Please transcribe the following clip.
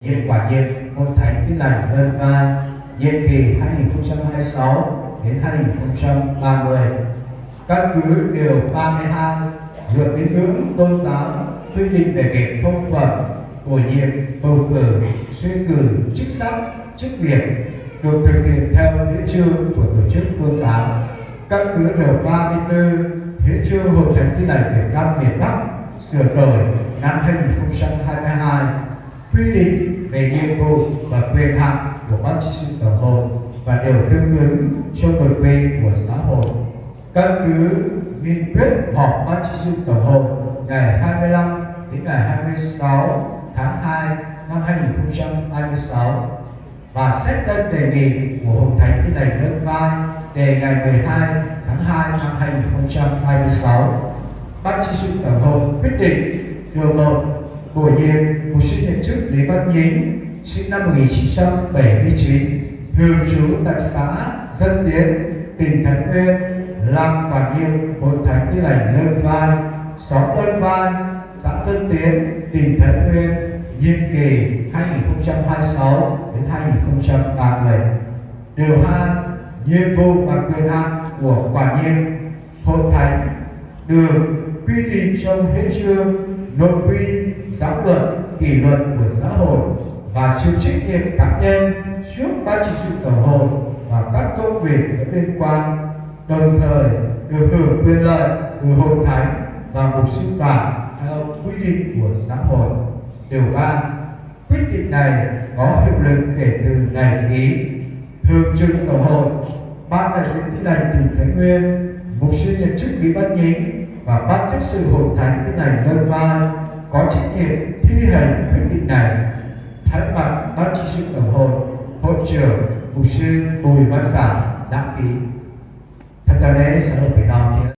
Nhiệm quả nhiệm Hội Thánh Tin Lành Đơn Vai nhiệm kỳ 2026 đến 2030. Căn cứ điều 32 Luật Tín ngưỡng Tôn giáo quy định về việc thông phẩm, bổ nhiệm, bầu cử, suy cử chức sắc, chức việc được thực hiện theo hiến chương của tổ chức tôn giáo. Căn cứ điều 34 hiến chương Hội Thánh Tin Lành Việt Nam miền Bắc sửa đổi năm 2022 quy định về nhiệm vụ và quyền hạn của ban trị sự tổng hội và đều tương ứng cho nội quy của xã hội. Căn cứ nghị quyết họp ban trị sự tổng hội ngày 25 đến ngày 26 tháng 2 năm 2026 và xét đơn đề nghị của Hội Thánh Tin Lành Đơn Vai đề ngày 12 tháng 2 năm 2026, ban trị sự tổng hội quyết định điều 1 bổ nhiệm mục sư nhậm chức Lý Văn Nhính, sinh năm 1979, thường trú tại xã Dân Tiến, tỉnh Thái Nguyên, làm quản nhiệm Hội Thánh Tin Lành Đơn Vai, xóm Đơn Vai, xã Dân Tiến, tỉnh Thái Nguyên, nhiệm kỳ 2026 đến 2030. Điều 2, nhiệm vụ và quyền hạn của quản nhiệm Hội Thánh được quy định trong hiến chương, nội quy, giáo luật, kỷ luật của xã hội và chịu trách nhiệm cá nhân trước ban trị sự tổng hội và các công việc có liên quan, đồng thời được hưởng quyền lợi từ Hội Thánh và mục sư đoàn theo quy định của xã hội. Điều 3, quyết định này có hiệu lực kể từ ngày ký. Thường trực tổng hội, ban đại diện Tin Lành tỉnh Thái Nguyên, mục sư nhậm chức Lý Văn Nhính và ban chấp sự Hội Thánh Tin Lành Đơn Vai có trách nhiệm thi hành quyết định này. Thay mặt ban trị sự tổng hội, hội trưởng mục sư Bùi Văn Sản đã ký. Thật là lễ xã hội Việt Nam.